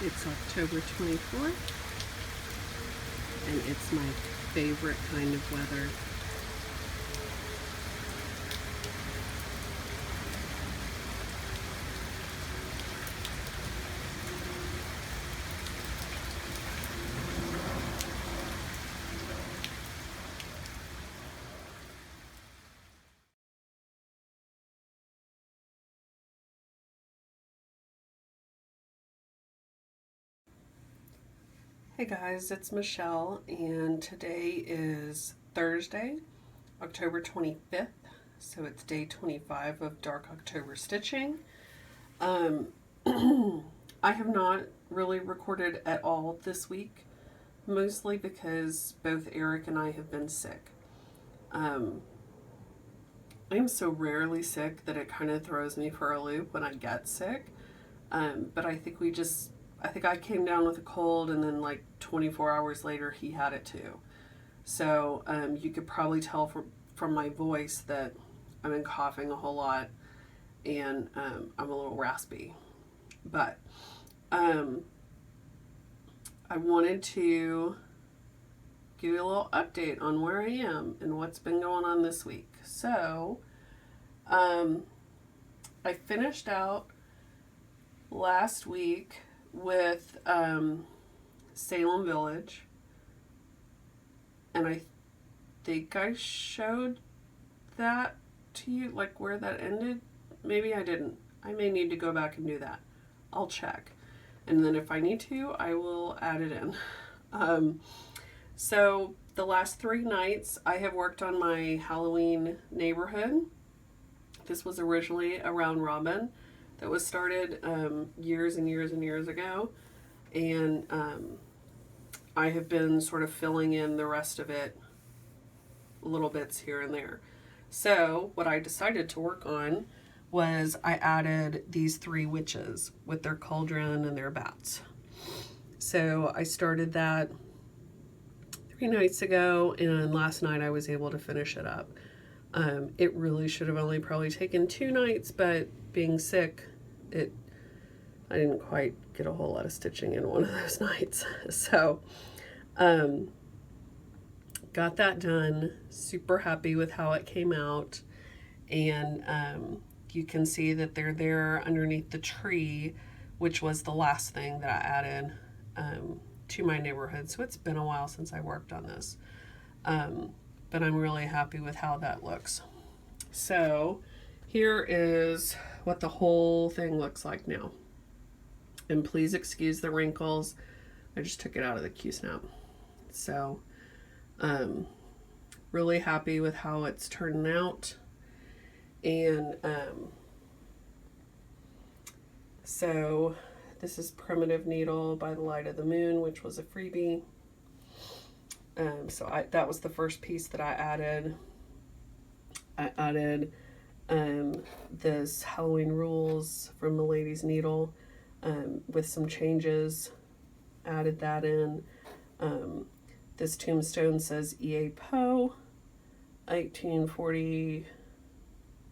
It's October 24th, and it's my favorite kind of weather. Hey guys, it's Michelle, and today is Thursday, October 25th, so it's day 25 of Dark October Stitching. I have not really recorded at all this week, mostly because both Eric and I have been sick. I am so rarely sick that it kind of throws me for a loop when I get sick, but I think I came down with a cold, and then like 24 hours later he had it too. So you could probably tell from my voice that I've been coughing a whole lot, and I'm a little raspy. But I wanted to give you a little update on where I am and what's been going on this week. So I finished out last week with Salem Village, and I think I showed that to you, like where that ended. Maybe I didn't. I may need to go back and do that. I'll check, and then if I need to, I will add it in. So the last 3 nights I have worked on my Halloween neighborhood. This was originally a round robin that was started years and years and years ago, and I have been sort of filling in the rest of it, little bits here and there. So what I decided to work on was I added these 3 witches with their cauldron and their bats. So I started that 3 nights ago, and last night I was able to finish it up. It really should have only probably taken 2 nights, but being sick, I didn't quite get a whole lot of stitching in one of those nights. So got that done. Super happy with how it came out. And you can see that they're there underneath the tree, which was the last thing that I added to my neighborhood. So it's been a while since I worked on this. But I'm really happy with how that looks. So here is what the whole thing looks like now. And please excuse the wrinkles. I just took it out of the Q-snap. So really happy with how it's turning out. And so this is Primitive Needle by the Light of the Moon, which was a freebie. So that was the first piece that I added. I added this Halloween Rules from Milady's Needle with some changes. Added that in. This tombstone says E.A. Poe, 1840.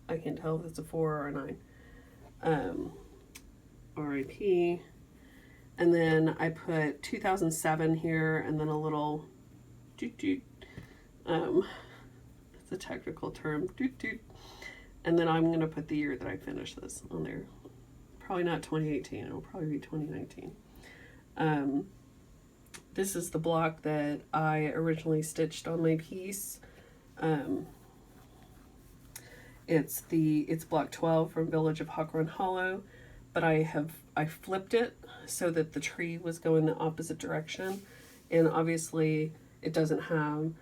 I can't tell if it's a 4 or a 9. R.I.P. And then I put 2007 here, and then a little doot doot. It's a technical term, doot doot. And then I'm gonna put the year that I finished this on there. Probably not 2018. It'll probably be 2019. This is the block that I originally stitched on my piece. It's block 12 from Village of Hawkrun Hollow, but I flipped it so that the tree was going the opposite direction, and obviously it doesn't have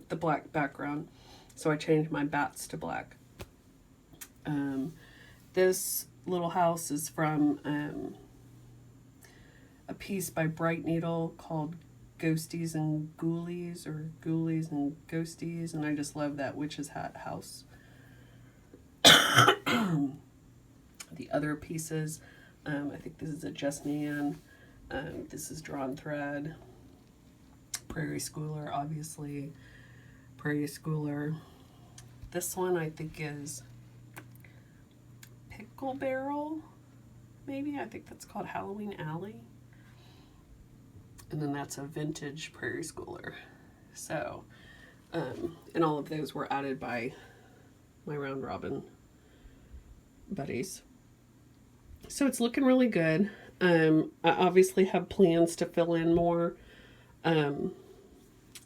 the black background, so I changed my bats to black. This little house is from a piece by Bright Needle called Ghosties and Ghoulies, or Ghoulies and Ghosties, and I just love that witch's hat house. The other pieces, I think this is a Just Nan, this is Drawn Thread, Prairie Schooler, obviously, Prairie Schooler. This one I think is Pickle Barrel, maybe. I think that's called Halloween Alley. And then that's a vintage Prairie Schooler. So, and all of those were added by my round robin buddies. So it's looking really good. I obviously have plans to fill in more. And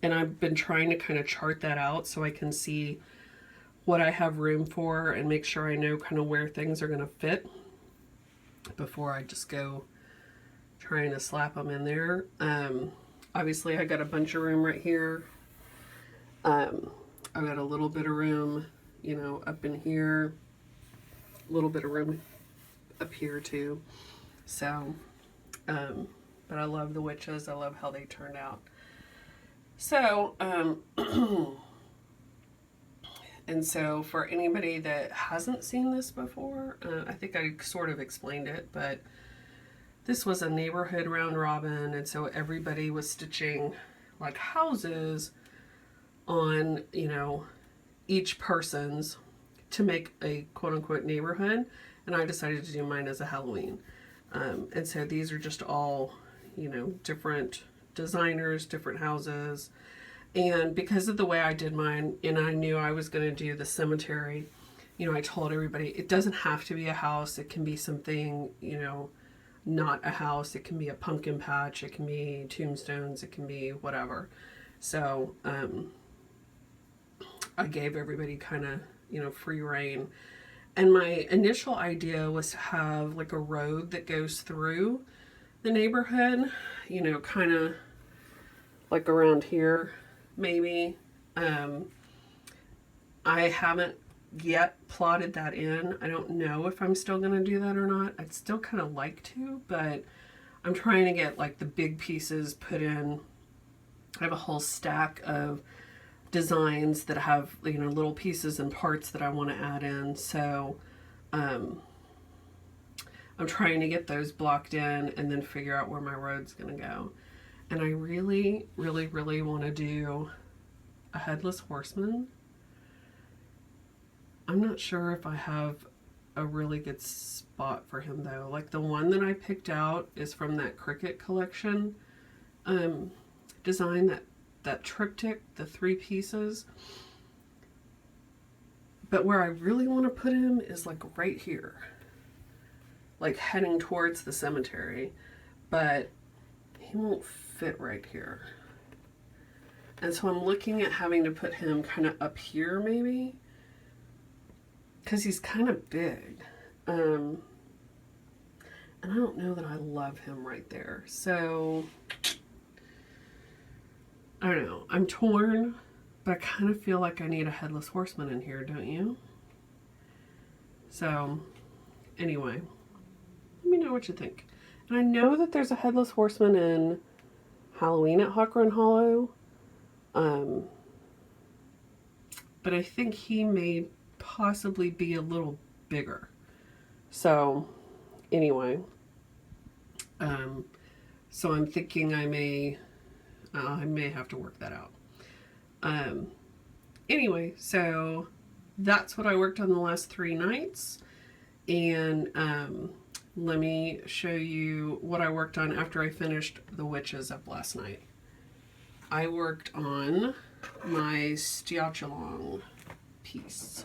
I've been trying to kind of chart that out so I can see what I have room for and make sure I know kind of where things are going to fit before I just go trying to slap them in there. Obviously I got a bunch of room right here. I've got a little bit of room, you know, up in here, a little bit of room up here too. So, but I love the witches. I love how they turned out. So, and so for anybody that hasn't seen this before, I think I sort of explained it, but this was a neighborhood round robin, and so everybody was stitching like houses on, you know, each person's to make a quote-unquote neighborhood, and I decided to do mine as a Halloween. And so these are just all, you know, different designers, different houses. And because of the way I did mine, and I knew I was going to do the cemetery, you know, I told everybody it doesn't have to be a house. It can be something, you know, not a house. It can be a pumpkin patch. It can be tombstones. It can be whatever. So I gave everybody kind of, you know, free reign. And my initial idea was to have like a road that goes through the neighborhood, you know, kind of like around here, maybe. I haven't yet plotted that in. I don't know if I'm still going to do that or not. I'd still kind of like to, but I'm trying to get like the big pieces put in. I have a whole stack of designs that have, you know, little pieces and parts that I want to add in. So I'm trying to get those blocked in and then figure out where my road's going to go. And I really, really, really want to do a headless horseman. I'm not sure if I have a really good spot for him though. Like the one that I picked out is from that Cricket collection design, that triptych, the 3 pieces. But where I really want to put him is like right here, like heading towards the cemetery, but he won't fit right here. And so I'm looking at having to put him kind of up here maybe, because he's kind of big. And I don't know that I love him right there. So I don't know. I'm torn, but I kind of feel like I need a headless horseman in here, don't you? So anyway, let me know what you think. And I know that there's a headless horseman in Halloween at Hawk Run Hollow. But I think he may possibly be a little bigger. So anyway, so I'm thinking I may have to work that out. Anyway, so that's what I worked on the last 3 nights. And let me show you what I worked on after I finished the witches up last night. I worked on my Geochelone piece,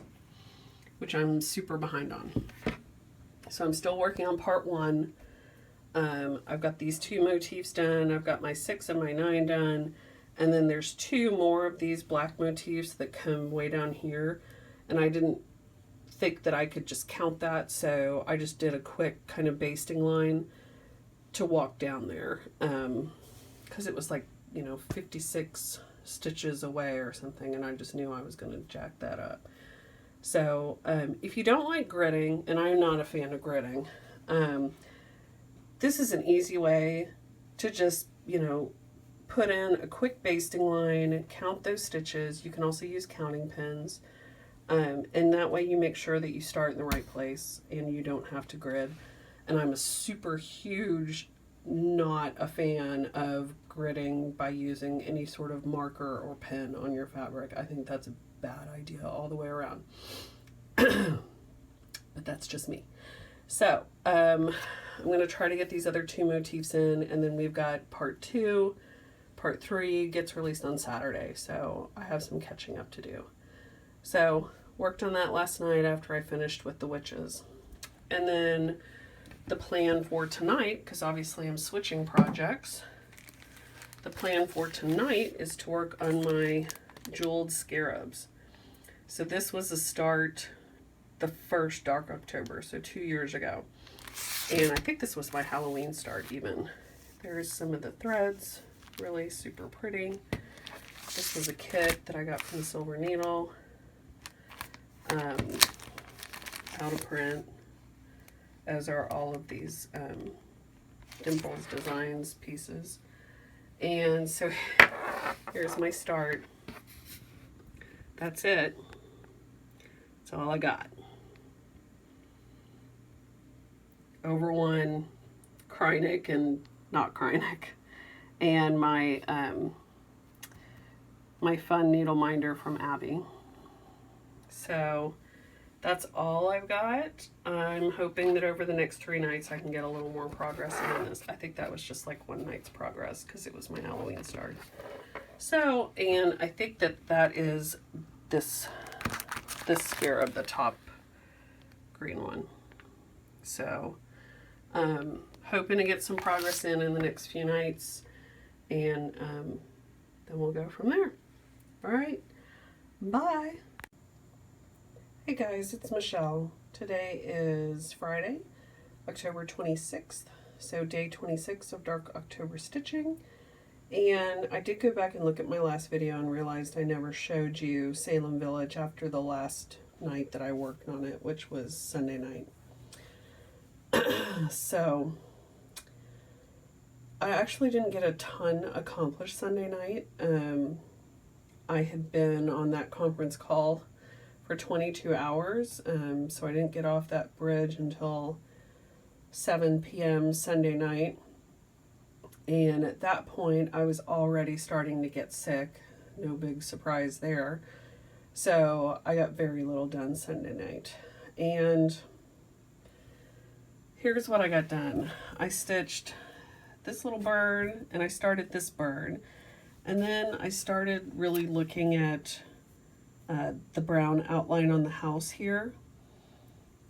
which I'm super behind on. So I'm still working on part 1. I've got these 2 motifs done. I've got my 6 and my 9 done. And then there's 2 more of these black motifs that come way down here. And I didn't think that I could just count that. So I just did a quick kind of basting line to walk down there. Because it was like, you know, 56 stitches away or something. And I just knew I was going to jack that up. So if you don't like gridding, and I'm not a fan of gridding, this is an easy way to just, you know, put in a quick basting line, count those stitches. You can also use counting pins. And that way you make sure that you start in the right place and you don't have to grid. And I'm a super huge not a fan of gridding by using any sort of marker or pen on your fabric. I think that's a bad idea all the way around. But that's just me. So, I'm going to try to get these other 2 motifs in, and then we've got part 2. Part 3 gets released on Saturday, so I have some catching up to do. So, worked on that last night after I finished with the witches. And then the plan for tonight, because obviously I'm switching projects, the plan for tonight is to work on my jeweled scarabs. So this was a start the first Dark October, so 2 years ago. And I think this was my Halloween start even. There's some of the threads, really super pretty. This was a kit that I got from the Silver Needle. Out of print, as are all of these Dimples Designs pieces. And so here's my start. That's it. That's all I got. Over one Krynic and not Krynic, and my my fun needle minder from Abby. So that's all I've got. I'm hoping that over the next 3 nights I can get a little more progress in this. I think that was just like 1 night's progress because it was my Halloween start. So, and I think that that is this scarab, the top green one. So, hoping to get some progress in the next few nights, and then we'll go from there. All right, bye. Hey guys, it's Michelle. Today is Friday, October 26th, so day 26 of Dark October stitching. And I did go back and look at my last video and realized I never showed you Salem Village after the last night that I worked on it, which was Sunday night. So I actually didn't get a ton accomplished Sunday night. I had been on that conference call for 22 hours, so I didn't get off that bridge until 7 p.m. Sunday night. And at that point, I was already starting to get sick. No big surprise there. So I got very little done Sunday night. And here's what I got done. I stitched this little bird, and I started this bird. And then I started really looking at the brown outline on the house here,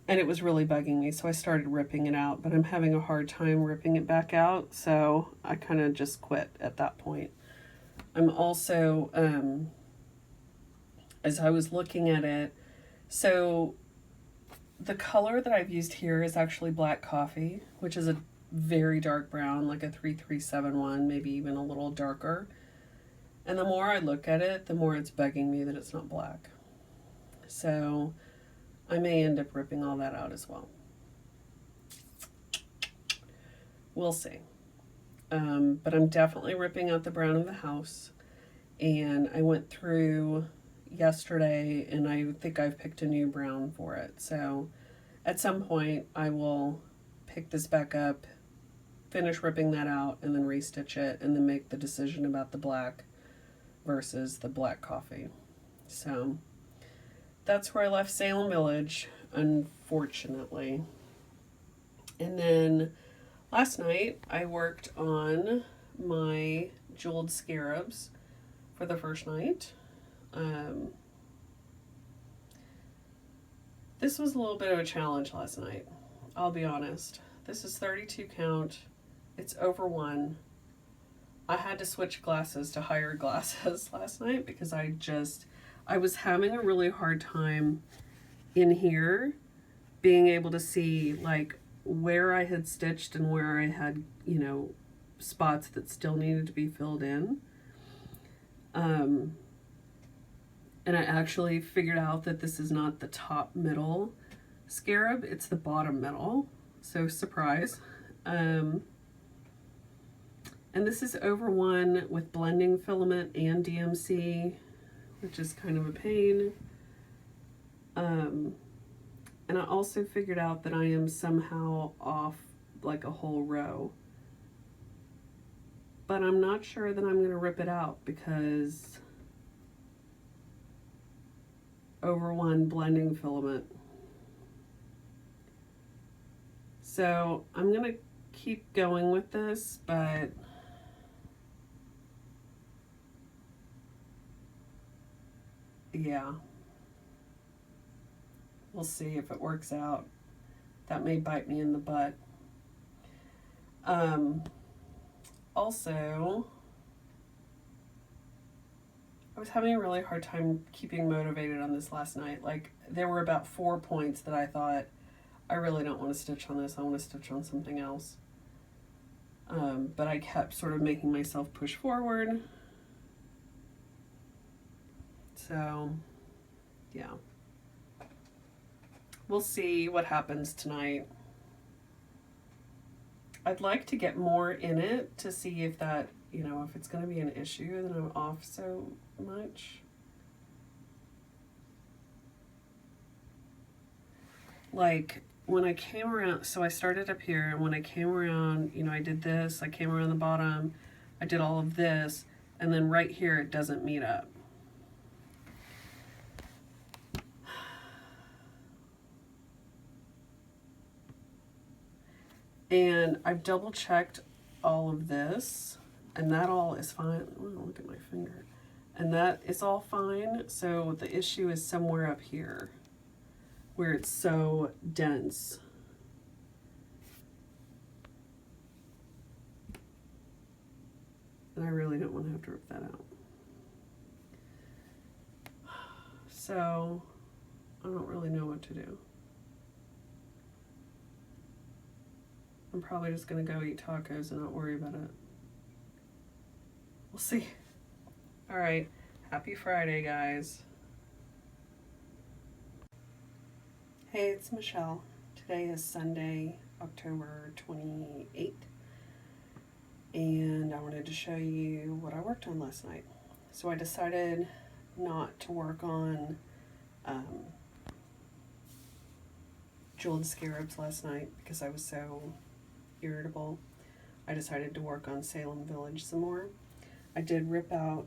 and it was really bugging me, so I started ripping it out, but I'm having a hard time ripping it back out, so I kind of just quit at that point. I'm also, as I was looking at it, so the color that I've used here is actually black coffee, which is a very dark brown, like a 3371, maybe even a little darker. And the more I look at it, the more it's bugging me that it's not black. So I may end up ripping all that out as well. We'll see. But I'm definitely ripping out the brown of the house. And I went through yesterday, and I think I've picked a new brown for it. So at some point, I will pick this back up, finish ripping that out, and then restitch it, and then make the decision about the black versus the black coffee. So that's where I left Salem Village, unfortunately. And then last night I worked on my jeweled scarabs for the first night. This was a little bit of a challenge last night, I'll be honest. This is 32 count. It's over 1. I had to switch glasses to higher glasses last night because I was having a really hard time in here being able to see like where I had stitched and where I had, you know, spots that still needed to be filled in. And I actually figured out that this is not the top middle scarab, it's the bottom middle. So surprise. And this is over 1 with blending filament and DMC, which is kind of a pain. And I also figured out that I am somehow off like a whole row. But I'm not sure that I'm going to rip it out because over 1 blending filament So I'm gonna keep going with this, but yeah, we'll see if it works out. That may bite me in the butt. Also, I was having a really hard time keeping motivated on this last night. Like, there were about 4 points that I thought, I really don't want to stitch on this. I want to stitch on something else. But I kept sort of making myself push forward. So, yeah. We'll see what happens tonight. I'd like to get more in it to see if that, you know, if it's going to be an issue that I'm off so much. Like, when I came around, so I started up here, and when I came around, you know, I did this, I came around the bottom, I did all of this, and then right here it doesn't meet up. And I've double checked all of this, and that all is fine. Oh, look at my finger. And that is all fine. So the issue is somewhere up here where it's so dense. And I really don't want to have to rip that out. So I don't really know what to do. I'm probably just going to go eat tacos and not worry about it. We'll see. All right. Happy Friday, guys. Hey, it's Michelle. Today is Sunday, October 28th. And I wanted to show you what I worked on last night. So I decided not to work on jeweled scarabs last night because I was so irritable. I decided to work on Salem Village some more. I did rip out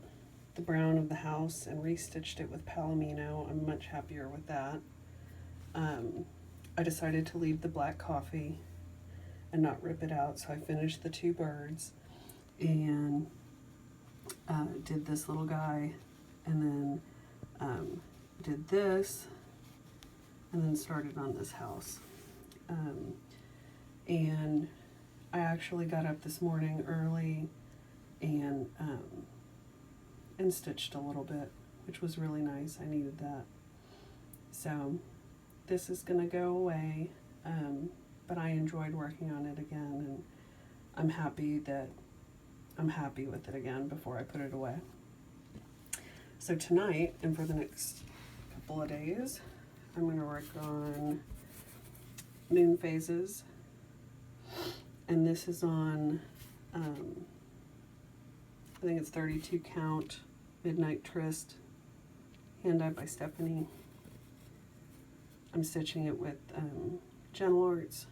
the brown of the house and restitched it with palomino. I'm much happier with that. I decided to leave the black coffee and not rip it out, so I finished the 2 birds and did this little guy, and then did this, and then started on this house. And I actually got up this morning early and stitched a little bit, which was really nice. I needed that. So this is gonna go away, but I enjoyed working on it again, and I'm happy with it again before I put it away. So tonight and for the next couple of days, I'm gonna work on moon phases. And this is on, I think it's 32 count, Midnight Tryst, hand-dyed by Stephanie. I'm stitching it with Gentle Arts,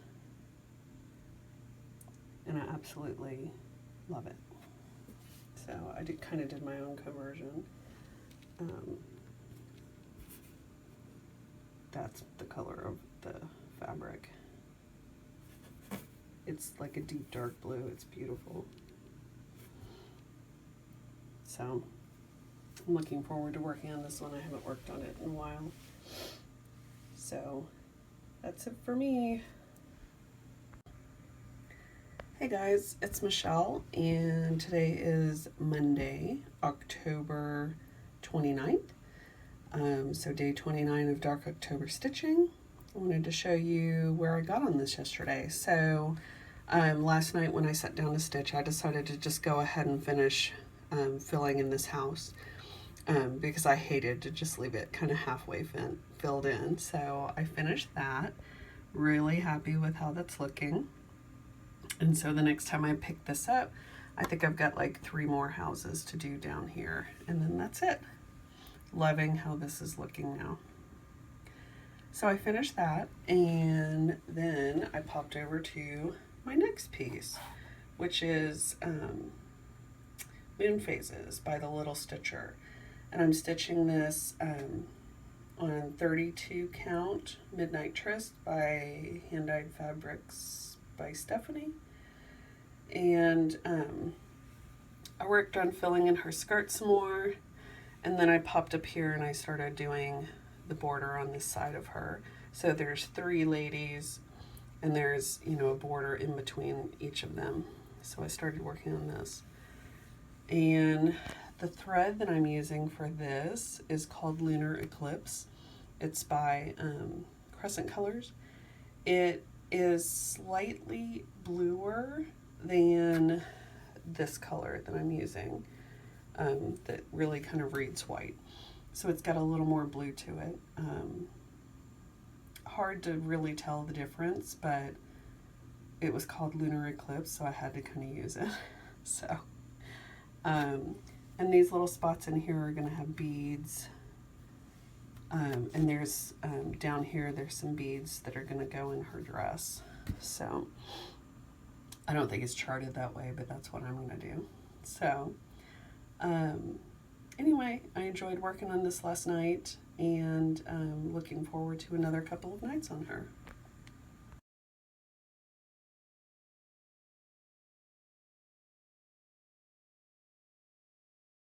and I absolutely love it. So I kind of did my own conversion. That's the color of the fabric. It's like a deep dark blue. It's beautiful. So I'm looking forward to working on this one. I haven't worked on it in a while. So that's it for me. Hey guys, it's Michelle, and today is Monday, October 29th. So day 29 of Dark October stitching. I wanted to show you where I got on this yesterday. So last night when I sat down to stitch, I decided to just go ahead and finish filling in this house because I hated to just leave it kind of halfway filled in. So I finished that. Really happy with how that's looking. And so the next time I pick this up, I think I've got like 3 more houses to do down here, and then that's it. Loving how this is looking now. So I finished that, and then I popped over to my next piece, which is Moon Phases by the Little Stitcher. And I'm stitching this on 32 count Midnight Tryst by Hand Dyed Fabrics by Stephanie. And I worked on filling in her skirt some more, and then I popped up here and I started doing the border on this side of her. So there's 3 ladies, and there's, you know, a border in between each of them. So I started working on this. And the thread that I'm using for this is called Lunar Eclipse. It's by Crescent Colors. It is slightly bluer than this color that I'm using, that really kind of reads white. So it's got a little more blue to it. Hard to really tell the difference, but it was called Lunar Eclipse, so I had to kind of use it. So, and these little spots in here are going to have beads. And there's, down here, there's some beads that are going to go in her dress. So, I don't think it's charted that way, but that's what I'm going to do. So, anyway, I enjoyed working on this last night, and looking forward to another couple of nights on her.